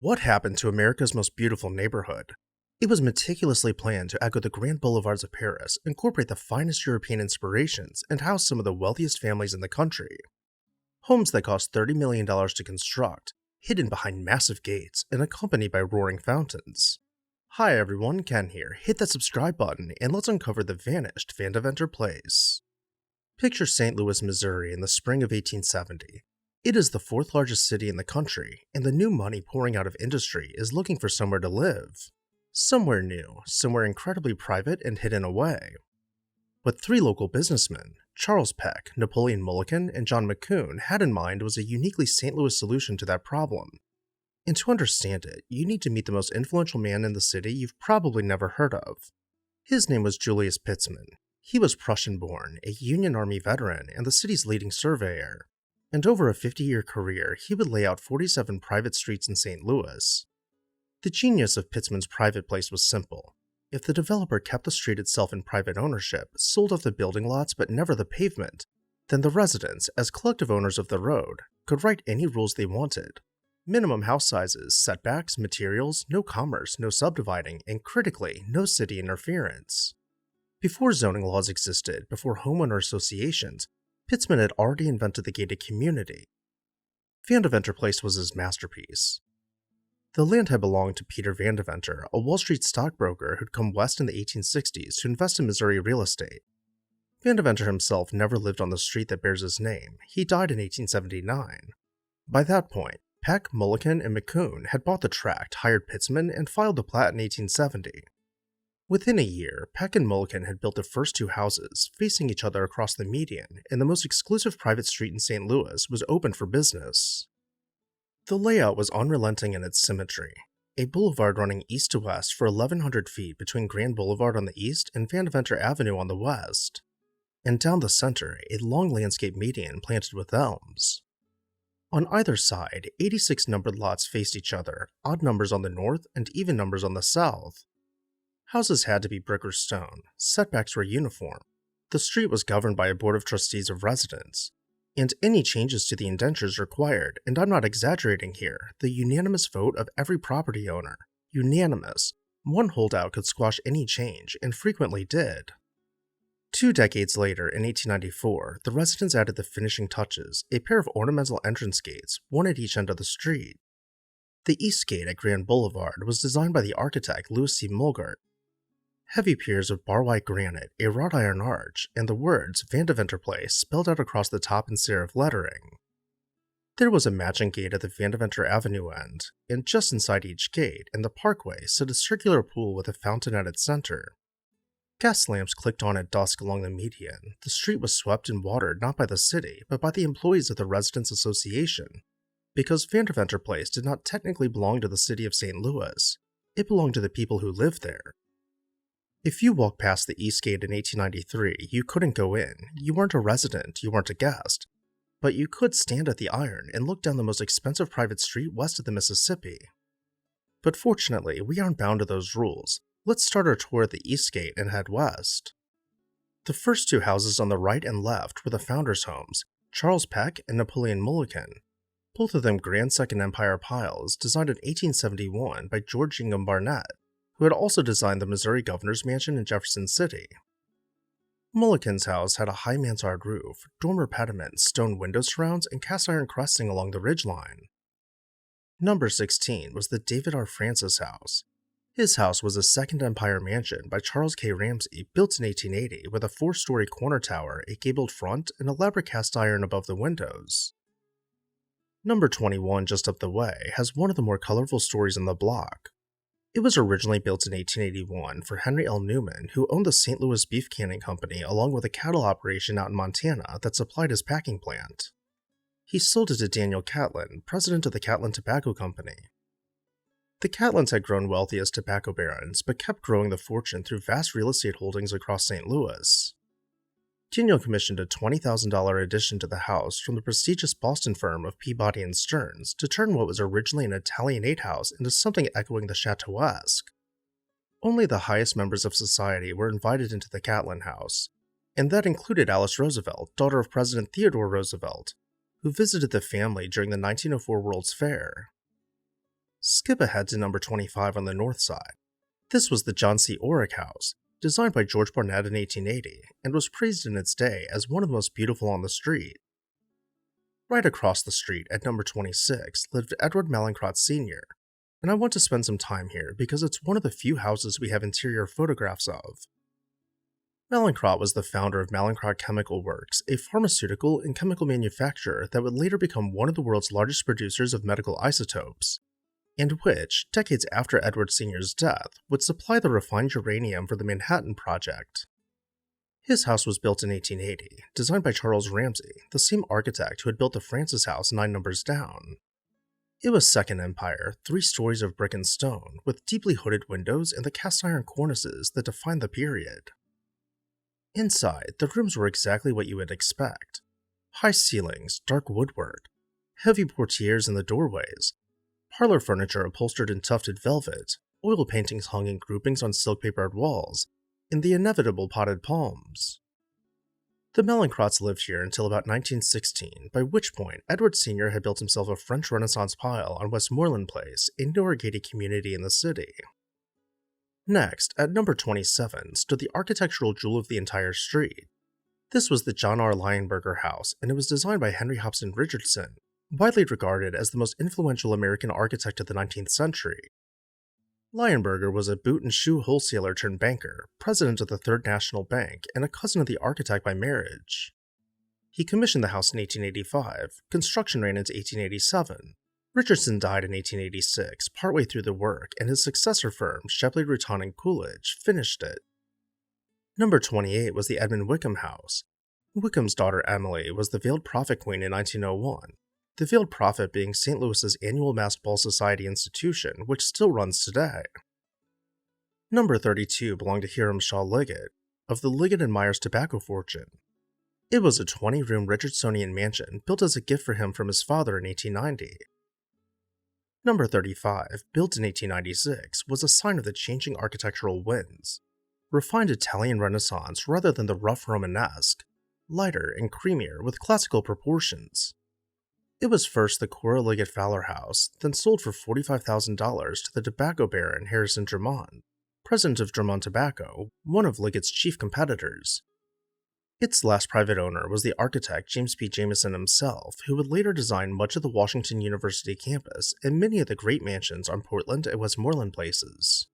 What happened to America's most beautiful neighborhood? It was meticulously planned to echo the grand boulevards of Paris, incorporate the finest European inspirations, and house some of the wealthiest families in the country. Homes that cost $30 million to construct, hidden behind massive gates, and accompanied by roaring fountains. Hi everyone, Ken here. Hit that subscribe button and let's uncover the vanished Vandeventer place. Picture St. Louis, Missouri in the spring of 1870. It is the fourth largest city in the country, and the new money pouring out of industry is looking for somewhere to live. Somewhere new, somewhere incredibly private and hidden away. What three local businessmen, Charles Peck, Napoleon Mulligan, and John McCoon, had in mind was a uniquely St. Louis solution to that problem. And to understand it, you need to meet the most influential man in the city you've probably never heard of. His name was Julius Pitzman. He was Prussian-born, a Union Army veteran, and the city's leading surveyor. And over a 50-year career, he would lay out 47 private streets in St. Louis. The genius of Pitzman's private place was simple. If the developer kept the street itself in private ownership, sold off the building lots but never the pavement, then the residents, as collective owners of the road, could write any rules they wanted. Minimum house sizes, setbacks, materials, no commerce, no subdividing, and critically, no city interference. Before zoning laws existed, before homeowner associations, Pitzman had already invented the gated community. Vandeventer Place was his masterpiece. The land had belonged to Peter Vandeventer, a Wall Street stockbroker who'd come west in the 1860s to invest in Missouri real estate. Vandeventer himself never lived on the street that bears his name. He died in 1879. By that point, Peck, Mulligan, and McCoon had bought the tract, hired Pitzman, and filed the plat in 1870. Within a year, Peck and Mulligan had built the first two houses, facing each other across the median, and the most exclusive private street in St. Louis was open for business. The layout was unrelenting in its symmetry, a boulevard running east to west for 1,100 feet between Grand Boulevard on the east and Vandeventer Avenue on the west, and down the center, a long landscape median planted with elms. On either side, 86 numbered lots faced each other, odd numbers on the north and even numbers on the south. Houses had to be brick or stone, setbacks were uniform, the street was governed by a board of trustees of residents, and any changes to the indentures required, and I'm not exaggerating here, the unanimous vote of every property owner. Unanimous. One holdout could squash any change, and frequently did. 2 decades later, in 1894, the residents added the finishing touches, a pair of ornamental entrance gates, one at each end of the street. The east gate at Grand Boulevard was designed by the architect Louis C. Mulgart. Heavy piers of bar-white granite, a wrought iron arch, and the words Vandeventer Place spelled out across the top in serif lettering. There was a matching gate at the Vandeventer Avenue end, and just inside each gate, in the parkway, stood a circular pool with a fountain at its center. Gas lamps clicked on at dusk along the median. The street was swept and watered not by the city, but by the employees of the Residents Association. Because Vandeventer Place did not technically belong to the city of St. Louis, it belonged to the people who lived there. If you walked past the East Gate in 1893, you couldn't go in. You weren't a resident, you weren't a guest. But you could stand at the iron and look down the most expensive private street west of the Mississippi. But fortunately, we aren't bound to those rules. Let's start our tour at the East Gate and head west. The first two houses on the right and left were the founders' homes, Charles Peck and Napoleon Mulligan. Both of them Grand Second Empire piles, designed in 1871 by George Ingham Barnett, who had also designed the Missouri Governor's Mansion in Jefferson City. Mulligan's house had a high mansard roof, dormer pediments, stone window surrounds, and cast iron cresting along the ridgeline. Number 16 was the David R. Francis house. His house was a Second Empire mansion by Charles K. Ramsey, built in 1880 with a 4-story corner tower, a gabled front, and elaborate cast iron above the windows. Number 21, just up the way, has one of the more colorful stories in the block. It was originally built in 1881 for Henry L. Newman, who owned the St. Louis Beef Canning Company along with a cattle operation out in Montana that supplied his packing plant. He sold it to Daniel Catlin, president of the Catlin Tobacco Company. The Catlins had grown wealthy as tobacco barons, but kept growing the fortune through vast real estate holdings across St. Louis. Daniel commissioned a $20,000 addition to the house from the prestigious Boston firm of Peabody and Stearns to turn what was originally an Italianate house into something echoing the chateauesque. Only the highest members of society were invited into the Catlin house, and that included Alice Roosevelt, daughter of President Theodore Roosevelt, who visited the family during the 1904 World's Fair. Skip ahead to number 25 on the north side. This was the John C. Orrick House, designed by George Barnett in 1880, and was praised in its day as one of the most beautiful on the street. Right across the street at number 26 lived Edward Mallinckrodt Sr., and I want to spend some time here because it's one of the few houses we have interior photographs of. Mallinckrodt was the founder of Mallinckrodt Chemical Works, a pharmaceutical and chemical manufacturer that would later become one of the world's largest producers of medical isotopes, and which, decades after Edward Sr.'s death, would supply the refined uranium for the Manhattan Project. His house was built in 1880, designed by Charles Ramsay, the same architect who had built the Francis House 9 numbers down. It was Second Empire, 3 stories of brick and stone, with deeply hooded windows and the cast iron cornices that defined the period. Inside, the rooms were exactly what you would expect. High ceilings, dark woodwork, heavy portieres in the doorways, parlor furniture upholstered in tufted velvet, oil paintings hung in groupings on silk-papered walls, and the inevitable potted palms. The Mallinckrodts lived here until about 1916, by which point Edward Sr. had built himself a French Renaissance pile on Westmoreland Place, a newer gated community in the city. Next, at number 27, stood the architectural jewel of the entire street. This was the John R. Leyenberger House, and it was designed by Henry Hobson Richardson, widely regarded as the most influential American architect of the 19th century. Leyenberger was a boot and shoe wholesaler turned banker, president of the Third National Bank, and a cousin of the architect by marriage. He commissioned the house in 1885, construction ran into 1887. Richardson died in 1886, partway through the work, and his successor firm, Shepley, Rutan and Coolidge, finished it. Number 28 was the Edmund Wickham House. Wickham's daughter Emily was the Veiled Prophet Queen in 1901, the Veiled Prophet being St. Louis's annual Masked Ball Society institution, which still runs today. Number 32 belonged to Hiram Shaw Liggett, of the Liggett and Myers tobacco fortune. It was a 20-room Richardsonian mansion built as a gift for him from his father in 1890. Number 35, built in 1896, was a sign of the changing architectural winds. Refined Italian Renaissance rather than the rough Romanesque, lighter and creamier with classical proportions. It was first the Cora Liggett Fowler House, then sold for $45,000 to the tobacco baron Harrison Drummond, president of Drummond Tobacco, one of Liggett's chief competitors. Its last private owner was the architect James P. Jameson himself, who would later design much of the Washington University campus and many of the great mansions on Portland and Westmoreland places.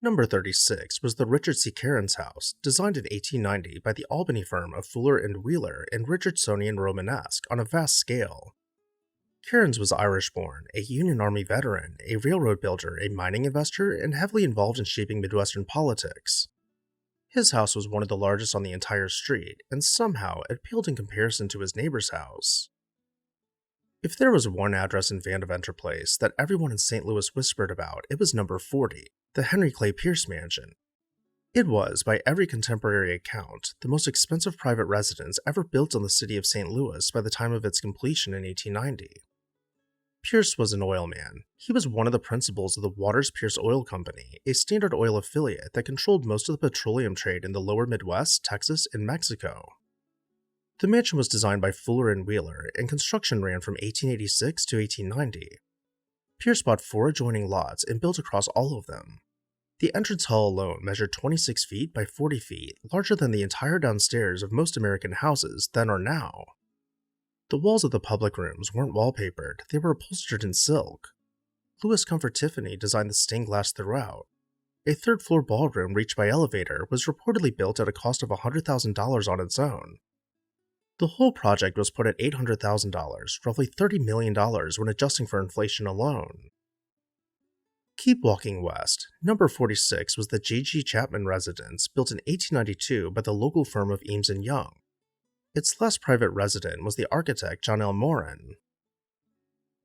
Number 36 was the Richard C. Cairns House, designed in 1890 by the Albany firm of Fuller and Wheeler in Richardsonian Romanesque on a vast scale. Cairns was Irish-born, a Union Army veteran, a railroad builder, a mining investor, and heavily involved in shaping Midwestern politics. His house was one of the largest on the entire street, and somehow it paled in comparison to his neighbor's house. If there was one address in Vandeventer Place that everyone in St. Louis whispered about, it was number 40, the Henry Clay Pierce Mansion. It was, by every contemporary account, the most expensive private residence ever built in the city of St. Louis by the time of its completion in 1890. Pierce was an oil man. He was one of the principals of the Waters Pierce Oil Company, a Standard Oil affiliate that controlled most of the petroleum trade in the lower Midwest, Texas, and Mexico. The mansion was designed by Fuller and Wheeler, and construction ran from 1886 to 1890. Pierce bought 4 adjoining lots and built across all of them. The entrance hall alone measured 26 feet by 40 feet, larger than the entire downstairs of most American houses then or now. The walls of the public rooms weren't wallpapered, they were upholstered in silk. Louis Comfort Tiffany designed the stained glass throughout. A third-floor ballroom reached by elevator was reportedly built at a cost of $100,000 on its own. The whole project was put at $800,000, roughly $30 million when adjusting for inflation alone. Keep walking west. Number 46 was the J.G. Chapman residence, built in 1892 by the local firm of Eames & Young. Its last private resident was the architect John L. Moran.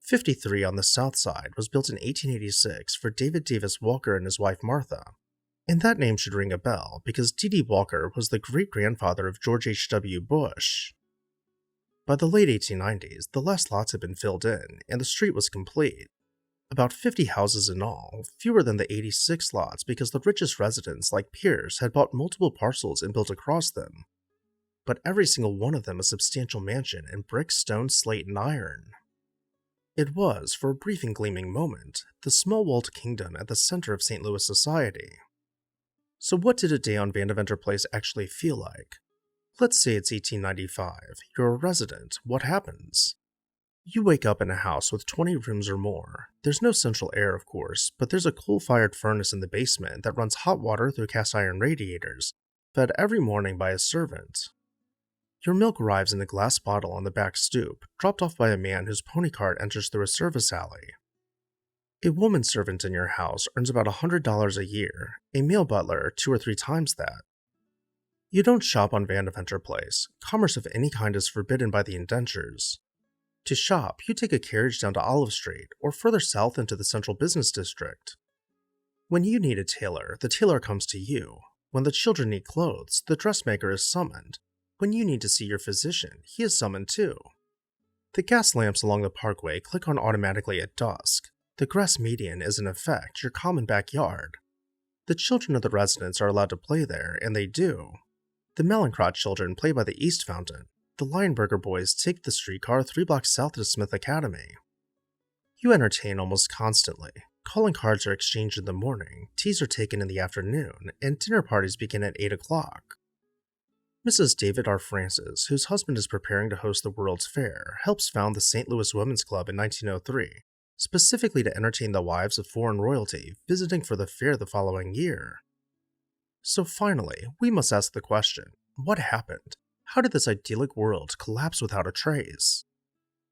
53 on the south side was built in 1886 for David Davis Walker and his wife Martha. And that name should ring a bell, because D.D. Walker was the great-grandfather of George H.W. Bush. By the late 1890s, the last lots had been filled in, and the street was complete. About 50 houses in all, fewer than the 86 lots because the richest residents, like Pierce, had bought multiple parcels and built across them. But every single one of them a substantial mansion in brick, stone, slate, and iron. It was, for a brief and gleaming moment, the small walled kingdom at the center of St. Louis society. So what did a day on Vandeventer Place actually feel like? Let's say it's 1895, you're a resident, what happens? You wake up in a house with 20 rooms or more. There's no central air, of course, but there's a coal-fired furnace in the basement that runs hot water through cast-iron radiators, fed every morning by a servant. Your milk arrives in a glass bottle on the back stoop, dropped off by a man whose pony cart enters through a service alley. A woman servant in your house earns about $100 a year, a male butler 2 or 3 times that. You don't shop on Vandeventer Place. Commerce of any kind is forbidden by the indentures. To shop, you take a carriage down to Olive Street, or further south into the central business district. When you need a tailor, the tailor comes to you. When the children need clothes, the dressmaker is summoned. When you need to see your physician, he is summoned too. The gas lamps along the parkway click on automatically at dusk. The grass median is in effect your common backyard. The children of the residents are allowed to play there, and they do. The Melancrot children play by the East Fountain. The Lionberger boys take the streetcar 3 blocks south to Smith Academy. You entertain almost constantly. Calling cards are exchanged in the morning, teas are taken in the afternoon, and dinner parties begin at 8 o'clock. Mrs. David R. Francis, whose husband is preparing to host the World's Fair, helps found the St. Louis Women's Club in 1903, specifically to entertain the wives of foreign royalty visiting for the fair the following year. So finally, we must ask the question, what happened? How did this idyllic world collapse without a trace?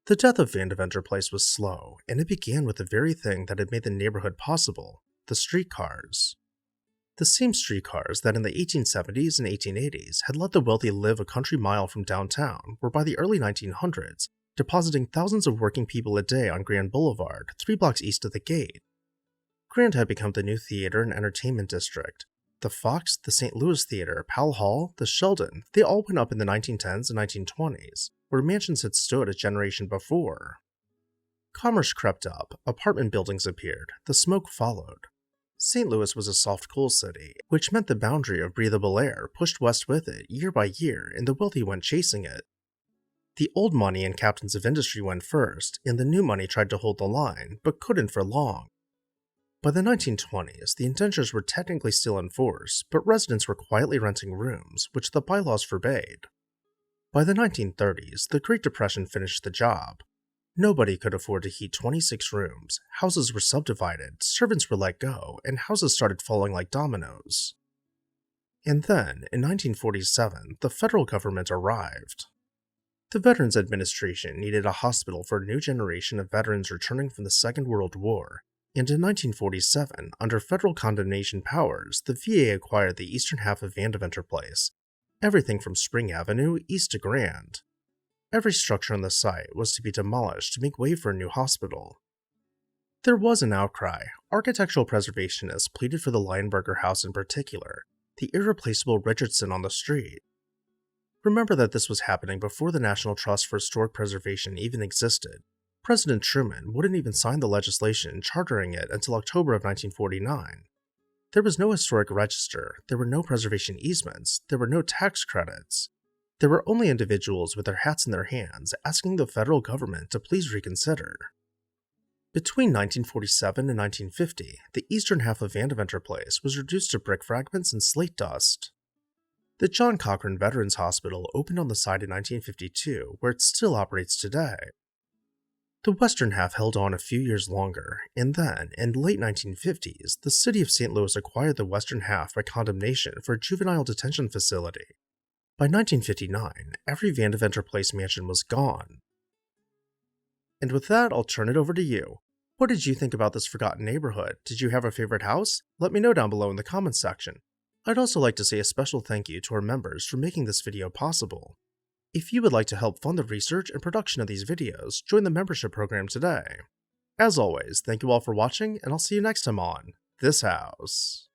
The death of Vandeventer Place was slow, and it began with the very thing that had made the neighborhood possible, the streetcars. The same streetcars that in the 1870s and 1880s had let the wealthy live a country mile from downtown were by the early 1900s depositing thousands of working people a day on Grand Boulevard, 3 blocks east of the gate. Grand had become the new theater and entertainment district. The Fox, the St. Louis Theater, Powell Hall, the Sheldon, they all went up in the 1910s and 1920s, where mansions had stood a generation before. Commerce crept up, apartment buildings appeared, the smoke followed. St. Louis was a soft coal city, which meant the boundary of breathable air pushed west with it year by year, and the wealthy went chasing it. The old money and captains of industry went first, and the new money tried to hold the line, but couldn't for long. By the 1920s, the indentures were technically still in force, but residents were quietly renting rooms, which the bylaws forbade. By the 1930s, the Great Depression finished the job. Nobody could afford to heat 26 rooms, houses were subdivided, servants were let go, and houses started falling like dominoes. And then, in 1947, the federal government arrived. The Veterans Administration needed a hospital for a new generation of veterans returning from the Second World War, and in 1947, under federal condemnation powers, the VA acquired the eastern half of Vandeventer Place, everything from Spring Avenue east to Grand. Every structure on the site was to be demolished to make way for a new hospital. There was an outcry. Architectural preservationists pleaded for the Lionberger house in particular, the irreplaceable Richardson on the street. Remember that this was happening before the National Trust for Historic Preservation even existed. President Truman wouldn't even sign the legislation chartering it until October of 1949. There was no historic register, there were no preservation easements, there were no tax credits. There were only individuals with their hats in their hands asking the federal government to please reconsider. Between 1947 and 1950, the eastern half of Vandeventer Place was reduced to brick fragments and slate dust. The John Cochran Veterans Hospital opened on the site in 1952, where it still operates today. The western half held on a few years longer, and then, in the late 1950s, the city of St. Louis acquired the western half by condemnation for a juvenile detention facility. By 1959, every Vandeventer Place mansion was gone. And with that, I'll turn it over to you. What did you think about this forgotten neighborhood? Did you have a favorite house? Let me know down below in the comments section. I'd also like to say a special thank you to our members for making this video possible. If you would like to help fund the research and production of these videos, join the membership program today. As always, thank you all for watching, and I'll see you next time on This House.